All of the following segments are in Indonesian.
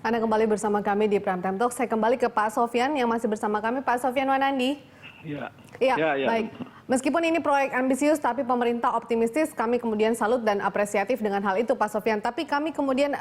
Anda kembali bersama kami di Prime Time Talk. Saya kembali ke Pak Sofyan yang masih bersama kami. Pak Sofyan Wanandi. Ya. Iya, baik. Meskipun ini proyek ambisius, tapi pemerintah optimistis. Kami kemudian salut dan apresiatif dengan hal itu, Pak Sofyan. Tapi kami kemudian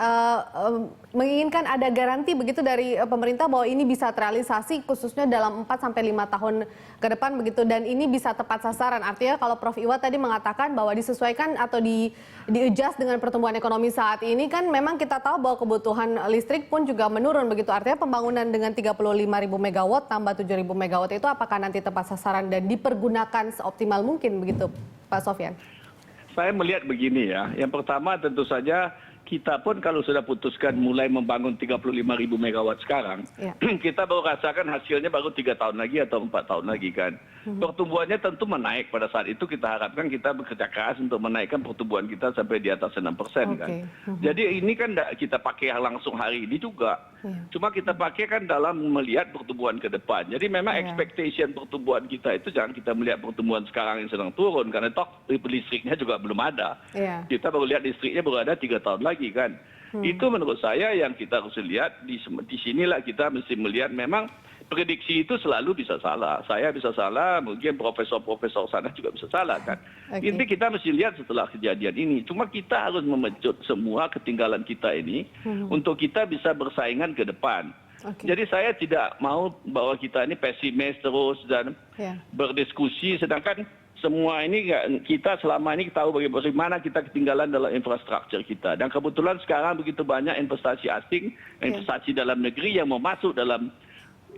menginginkan ada garansi begitu dari pemerintah bahwa ini bisa terrealisasi khususnya dalam 4-5 tahun ke depan begitu. Dan ini bisa tepat sasaran. Artinya kalau Prof. Iwa tadi mengatakan bahwa disesuaikan atau di-adjust dengan pertumbuhan ekonomi saat ini, kan memang kita tahu bahwa kebutuhan listrik pun juga menurun begitu. Artinya pembangunan dengan 35.000 megawatt tambah 7.000 megawatt itu apakah nanti tepat sasaran dan dipergunakan seoptimal mungkin begitu, Pak Sofyan? Saya melihat begini ya. Yang pertama tentu saja kita pun kalau sudah putuskan mulai membangun 35.000 megawatt sekarang, kita baru rasakan hasilnya baru 3 tahun lagi atau 4 tahun lagi kan. Pertumbuhannya tentu menaik pada saat itu kita harapkan kita bekerja keras untuk menaikkan pertumbuhan kita sampai di atas 6% kan. Jadi ini kan tidak kita pakai langsung hari ini juga. Cuma kita pakai kan dalam melihat pertumbuhan ke depan. Jadi memang expectation pertumbuhan kita itu jangan kita melihat pertumbuhan sekarang yang sedang turun. Karena toh listriknya juga belum ada. Kita baru lihat listriknya baru ada 3 tahun lagi kan. Itu menurut saya yang kita harus lihat. Di sinilah kita mesti melihat memang prediksi itu selalu bisa salah. Saya bisa salah, mungkin profesor-profesor sana juga bisa salah kan. Ini kita mesti lihat setelah kejadian ini. Cuma kita harus memecut semua ketinggalan kita ini untuk kita bisa bersaingan ke depan. Jadi saya tidak mau bahwa kita ini pesimis terus dan berdiskusi, sedangkan semua ini kita selama ini tahu bagaimana kita ketinggalan dalam infrastruktur kita. Dan kebetulan sekarang begitu banyak investasi asing, investasi dalam negeri yang mau masuk dalam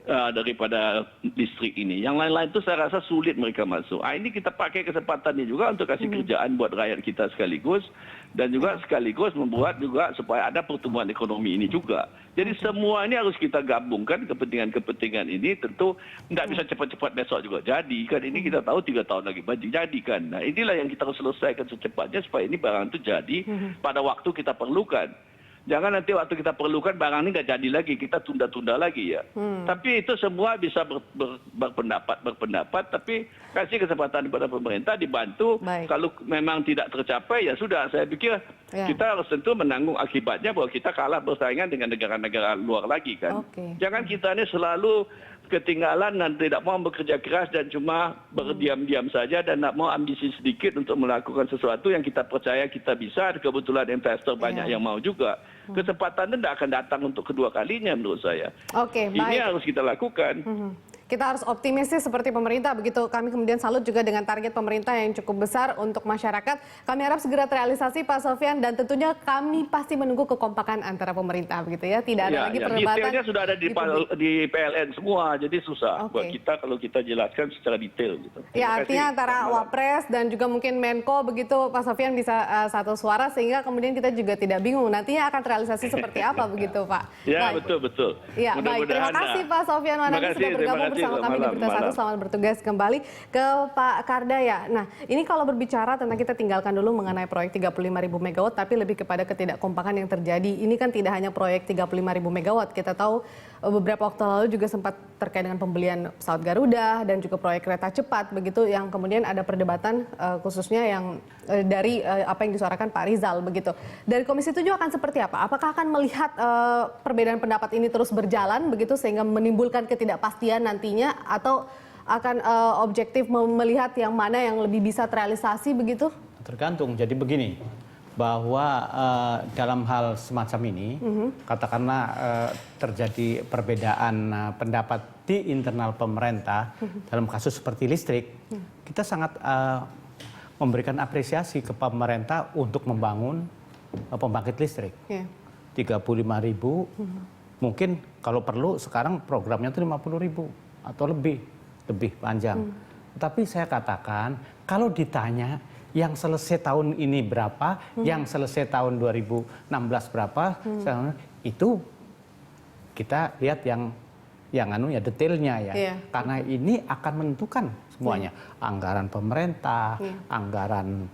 daripada listrik ini. Yang lain-lain itu saya rasa sulit mereka masuk. Ini kita pakai kesempatannya juga untuk kasih kerjaan buat rakyat kita sekaligus. Dan juga sekaligus membuat juga supaya ada pertumbuhan ekonomi ini juga. Jadi semua ini harus kita gabungkan kepentingan-kepentingan ini. Tentu tidak bisa cepat-cepat besok juga jadi. Kan ini kita tahu 3 tahun lagi jadi kan. Nah inilah yang kita harus selesaikan secepatnya supaya ini barang itu jadi pada waktu kita perlukan. Jangan nanti waktu kita perlukan barang ini nggak jadi lagi, kita tunda-tunda lagi ya. Tapi itu semua bisa berpendapat, tapi kasih kesempatan kepada pemerintah dibantu. Kalau memang tidak tercapai ya sudah. Saya pikir kita harus tentu menanggung akibatnya bahwa kita kalah bersaingan dengan negara-negara luar lagi kan. Jangan kita ini selalu ketinggalan dan tidak mau bekerja keras dan cuma berdiam-diam saja dan tidak mau ambisi sedikit untuk melakukan sesuatu yang kita percaya kita bisa. Kebetulan investor banyak yang mau juga. Kesempatan itu tidak akan datang untuk kedua kalinya menurut saya. Ini harus kita lakukan. Kita harus optimistis seperti pemerintah begitu. Kami kemudian salut juga dengan target pemerintah yang cukup besar untuk masyarakat. Kami harap segera terrealisasi Pak Sofyan dan tentunya kami pasti menunggu kekompakan antara pemerintah begitu ya. Tidak ada lagi perdebatan. Detailnya sudah ada di PLN semua, jadi susah buat kita kalau kita jelaskan secara detail gitu. Ya artinya antara Wapres dan juga mungkin Menko begitu Pak Sofyan bisa satu suara sehingga kemudian kita juga tidak bingung nantinya akan terrealisasi seperti apa begitu Pak. Ya betul. Ya baik, terima kasih Pak Sofyan Wanandi sudah bergabung bersama kami di Berita Satu. Selamat bertugas kembali ke Pak Kardaya. Nah, ini kalau berbicara tentang kita tinggalkan dulu mengenai proyek 35.000 megawatt, tapi lebih kepada ketidakkompakan yang terjadi. Ini kan tidak hanya proyek 35.000 megawatt. Kita tahu beberapa waktu lalu juga sempat terkait dengan pembelian pesawat Garuda dan juga proyek kereta cepat begitu yang kemudian ada perdebatan khususnya yang dari apa yang disuarakan Pak Rizal begitu. Dari Komisi 7 akan seperti apa? Apakah akan melihat perbedaan pendapat ini terus berjalan begitu sehingga menimbulkan ketidakpastian nantinya atau akan objektif melihat yang mana yang lebih bisa terrealisasi begitu? Tergantung. Jadi begini, bahwa dalam hal semacam ini, katakanlah terjadi perbedaan pendapat di internal pemerintah dalam kasus seperti listrik, kita sangat memberikan apresiasi ke pemerintah untuk membangun pembangkit listrik. 35.000, mungkin kalau perlu sekarang programnya itu 50.000 atau lebih panjang. Tapi saya katakan, kalau ditanya yang selesai tahun ini berapa, yang selesai tahun 2016 berapa, itu kita lihat yang detailnya ya. Karena ini akan menentukan semuanya. Anggaran pemerintah, anggaran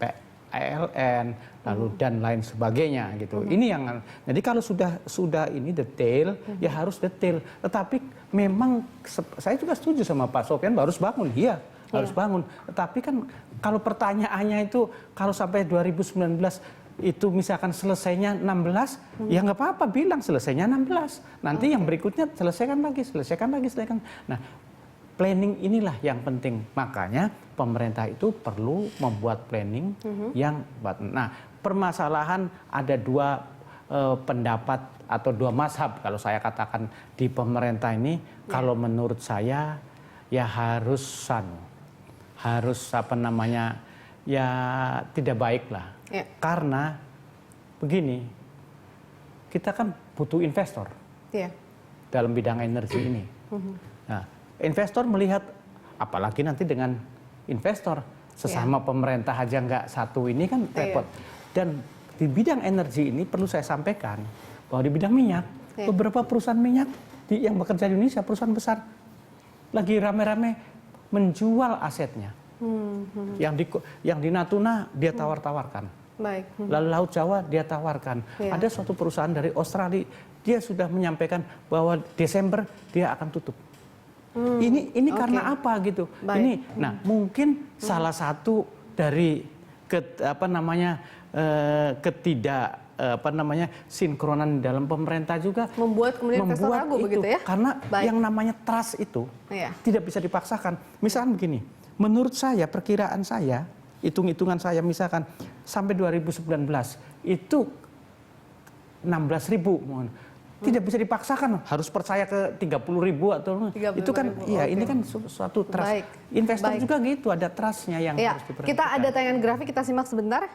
PLN, lalu dan lain sebagainya gitu. Ini yang jadi kalau sudah ini detail ya harus detail. Tetapi memang saya juga setuju sama Pak Sofyan harus bangun, harus bangun. Tetapi kan kalau pertanyaannya itu kalau sampai 2019 itu misalkan selesainya 16, ya nggak apa-apa bilang selesainya 16. Nanti yang berikutnya selesaikan lagi. Nah, planning inilah yang penting. Makanya pemerintah itu perlu membuat planning yang nah, permasalahan ada dua pendapat atau dua mazhab kalau saya katakan di pemerintah ini. Kalau menurut saya ya harus apa namanya ya tidak baik lah. Karena begini, kita kan butuh investor dalam bidang energi ini. Nah, investor melihat, apalagi nanti dengan investor sesama pemerintah aja nggak satu ini kan repot. Dan di bidang energi ini perlu saya sampaikan bahwa di bidang minyak, beberapa perusahaan minyak yang bekerja di Indonesia, perusahaan besar, lagi rame-rame menjual asetnya. Yang di Natuna dia tawar-tawarkan. Lalu Laut Jawa dia tawarkan. Ada suatu perusahaan dari Australia, dia sudah menyampaikan bahwa Desember dia akan tutup. Ini karena apa gitu? Ini, nah mungkin salah satu dari sinkronan dalam pemerintah juga membuat kemudian investor ragu begitu ya? Karena yang namanya trust itu tidak bisa dipaksakan. Misalkan begini, menurut saya, perkiraan saya, hitung-hitungan saya misalkan sampai 2019 itu 16.000. Tidak bisa dipaksakan, harus percaya ke 30.000 atau itu kan iya ini kan suatu trust. Investor juga gitu, ada trustnya yang harus diperhatikan. Kita ada tayangan grafik, kita simak sebentar.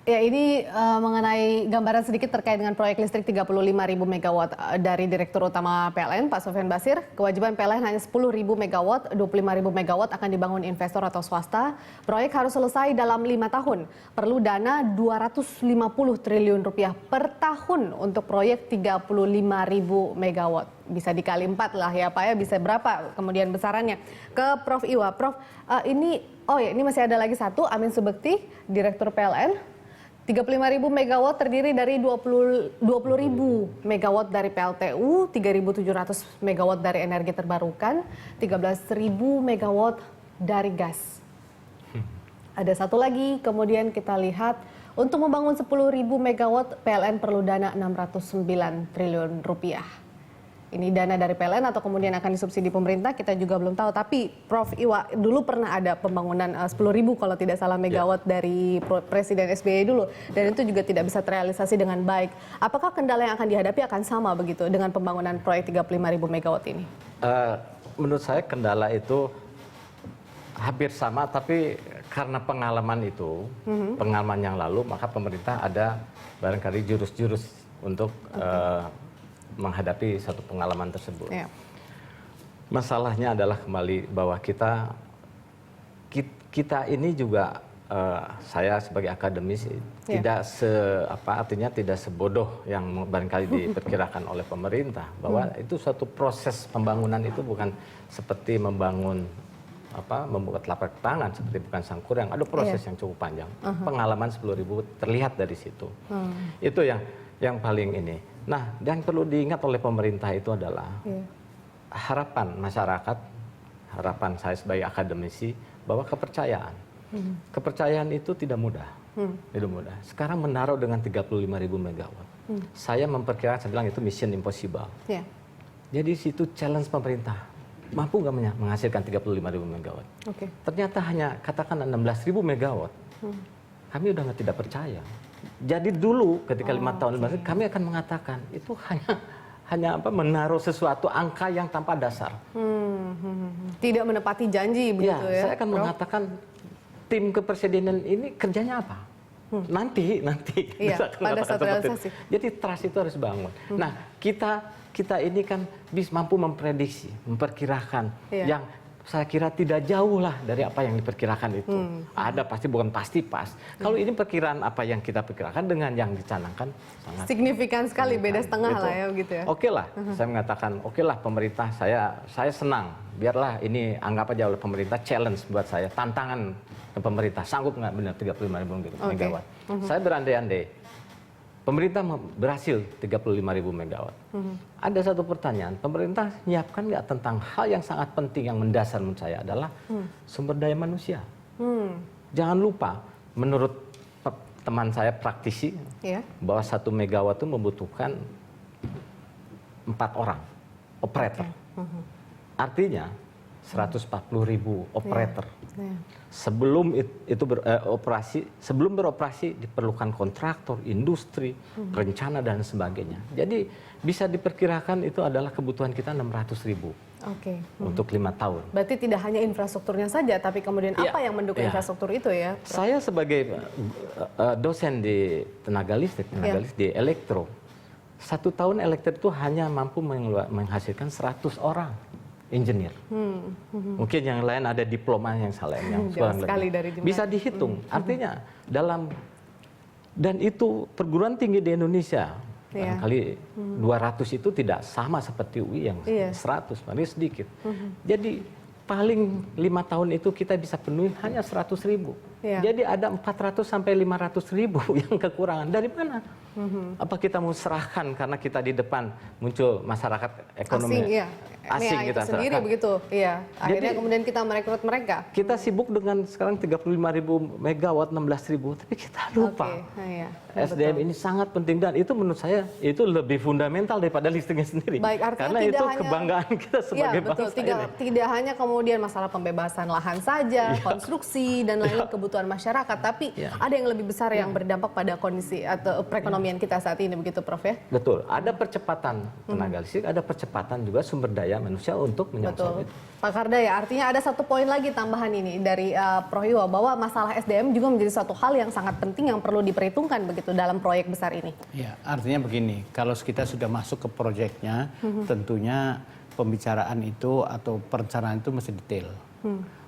Ya, ini mengenai gambaran sedikit terkait dengan proyek listrik 35.000 megawatt dari Direktur Utama PLN, Pak Sofyan Basir. Kewajiban PLN hanya 10.000 megawatt, 25.000 megawatt akan dibangun investor atau swasta. Proyek harus selesai dalam 5 tahun. Perlu dana 250 triliun rupiah per tahun untuk proyek 35.000 megawatt. Bisa dikali 4 lah ya Pak ya, bisa berapa kemudian besarannya. Ke Prof. Iwa, Prof, ini masih ada lagi satu, Amin Subekti, Direktur PLN. 35.000 megawatt terdiri dari 20.000 megawatt dari PLTU, 3.700 megawatt dari energi terbarukan, 13.000 megawatt dari gas. Ada satu lagi, kemudian kita lihat untuk membangun 10.000 megawatt PLN perlu dana 609 triliun rupiah. Ini dana dari PLN atau kemudian akan disubsidi pemerintah, kita juga belum tahu. Tapi Prof. Iwa, dulu pernah ada pembangunan 10.000 kalau tidak salah megawatt dari Presiden SBY dulu. Dan itu juga tidak bisa terrealisasi dengan baik. Apakah kendala yang akan dihadapi akan sama begitu dengan pembangunan proyek 35.000 megawatt ini? Menurut saya kendala itu hampir sama, tapi karena pengalaman itu, pengalaman yang lalu, maka pemerintah ada barangkali jurus-jurus untuk menghadapi satu pengalaman tersebut. Masalahnya adalah kembali bahwa kita ini juga saya sebagai akademisi tidak tidak sebodoh yang barangkali diperkirakan oleh pemerintah, bahwa itu suatu proses pembangunan itu bukan seperti membangun membuat telapak tangan seperti bukan sangkur, yang ada proses yang cukup panjang. Pengalaman 10.000 terlihat dari situ. Itu yang paling ini. Nah, yang perlu diingat oleh pemerintah itu adalah harapan masyarakat, harapan saya sebagai akademisi, bahwa kepercayaan. Kepercayaan itu tidak mudah. Tidak mudah. Sekarang menaruh dengan 35.000 megawatt. Saya memperkirakan, saya bilang itu mission impossible. Jadi situ challenge pemerintah. Mampu nggak menghasilkan 35.000 megawatt? Ternyata hanya katakan 16.000 megawatt. Kami udah tidak percaya. Jadi dulu ketika 5 tahun kami akan mengatakan itu hanya menaruh sesuatu angka yang tanpa dasar. Tidak menepati janji begitu ya. Saya akan mengatakan tim kepresidenan ini kerjanya apa? Nanti pada saat realisasi. Jadi trust itu harus bangun. Nah, kita ini kan bisa mampu memprediksi, memperkirakan yang saya kira tidak jauh lah dari apa yang diperkirakan itu. Ada pasti, bukan pasti pas. Kalau ini perkiraan apa yang kita perkirakan dengan yang dicanangkan sangat signifikan sekali, beda setengah lah ya gitu ya. Oke lah, saya mengatakan oke lah pemerintah, saya senang. Biarlah ini anggap aja oleh pemerintah challenge buat saya, tantangan ke pemerintah. Sanggup nggak benar 35.000 megawatt? Saya berandai-andai. Pemerintah berhasil 35.000 megawatt. Ada satu pertanyaan, pemerintah nyiapkan nggak tentang hal yang sangat penting yang mendasar menurut saya adalah sumber daya manusia. Jangan lupa, menurut teman saya praktisi, bahwa 1 megawatt itu membutuhkan 4 orang operator. Artinya 140.000 operator. Sebelum itu beroperasi diperlukan kontraktor, industri, rencana dan sebagainya. Jadi bisa diperkirakan itu adalah kebutuhan kita 600.000 untuk 5 tahun. Berarti tidak hanya infrastrukturnya saja, tapi kemudian apa yang mendukung infrastruktur itu ya? Saya sebagai dosen di tenaga listrik di elektro, 1 tahun elektrik itu hanya mampu menghasilkan 100 orang engineer. Mungkin yang lain ada diploma yang salah, yang sekali dari bisa dihitung. Artinya dan itu perguruan tinggi di Indonesia barangkali 200 itu tidak sama seperti UI yang 100, paling sedikit. Jadi paling 5 tahun itu kita bisa penuhi hanya 100.000. Jadi ada 400 sampai 500.000 yang kekurangan. Dari mana? Apa kita mau serahkan karena kita di depan muncul masyarakat ekonomi asing kita sendiri serahkan. Begitu. Iya. Akhirnya Jadi, kemudian kita merekrut mereka. Kita sibuk dengan sekarang 35.000 megawatt, 16.000, tapi kita lupa. SDM ini sangat penting dan itu menurut saya itu lebih fundamental daripada listriknya sendiri. Baik, karena itu kebanggaan kita sebagai bangsa. Tidak hanya kemudian masalah pembebasan lahan saja, konstruksi dan lain-lain kebutuhan masyarakat, tapi ada yang lebih besar yang berdampak pada kondisi atau perekonomian kita saat ini, begitu Prof ya? Betul, ada percepatan tenaga listrik, ada percepatan juga sumber daya manusia untuk menyongsong itu. Pak Karda ya, artinya ada satu poin lagi tambahan ini dari Prof Hiwa bahwa masalah SDM juga menjadi satu hal yang sangat penting yang perlu diperhitungkan begitu dalam proyek besar ini. Ya, artinya begini, kalau kita sudah masuk ke proyeknya, tentunya pembicaraan itu atau perencanaan itu mesti detail.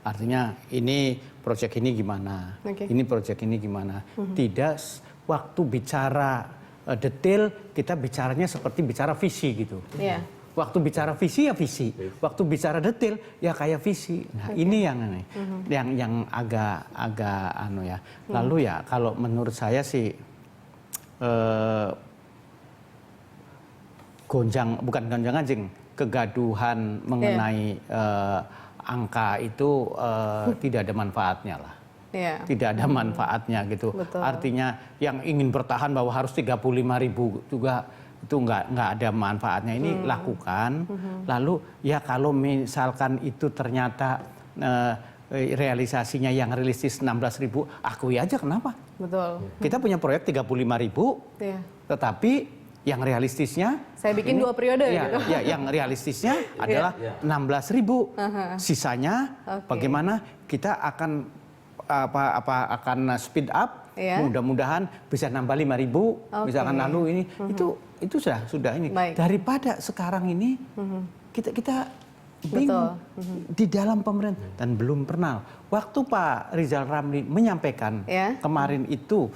Artinya ini proyek ini gimana, ini proyek ini gimana. Tidak waktu bicara detail kita bicaranya seperti bicara visi gitu. Waktu bicara visi ya visi, waktu bicara detail ya kayak visi. Nah ini yang agak anu ya. Lalu ya kalau menurut saya sih bukan gonjang-ganjing, kegaduhan mengenai angka itu tidak ada manfaatnya lah. Tidak ada manfaatnya gitu. Artinya yang ingin bertahan bahwa harus 35.000 juga itu nggak ada manfaatnya. Ini lakukan. Lalu ya kalau misalkan itu ternyata realisasinya yang realistis 16.000, akui aja kenapa? Betul. Kita punya proyek 35.000, tetapi yang realistisnya saya bikin 2 periode gitu. Ya, yang realistisnya adalah 16.000. Sisanya bagaimana kita akan akan speed up. Mudah-mudahan bisa nambah 5.000. Misalkan lalu ini itu sudah ini. Daripada sekarang ini kita bingung di dalam pemerintah dan belum pernah. Waktu Pak Rizal Ramli menyampaikan kemarin itu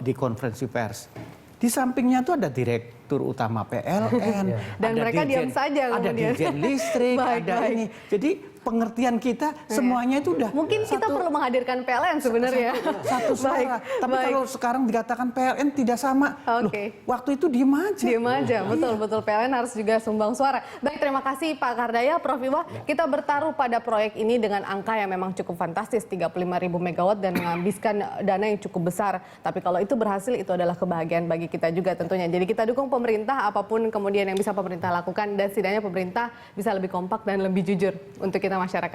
di konferensi pers, di sampingnya itu ada direktur utama PLN, dan mereka diam saja ada dirjen listrik, ada ini. Jadi pengertian kita semuanya itu udah. Mungkin kita perlu menghadirkan PLN sebenarnya. Satu suara. Tapi kalau sekarang dikatakan PLN tidak sama, loh, waktu itu diem aja. Diem aja, betul PLN harus juga sumbang suara. Baik, terima kasih Pak Kardaya, Prof Hiwa. Kita bertaruh pada proyek ini dengan angka yang memang cukup fantastis, 35.000 megawatt dan menghabiskan dana yang cukup besar. Tapi kalau itu berhasil, itu adalah kebahagiaan bagi kita juga tentunya. Jadi kita dukung pemerintah apapun kemudian yang bisa pemerintah lakukan dan setidaknya pemerintah bisa lebih kompak dan lebih jujur untuk kita masyarakat.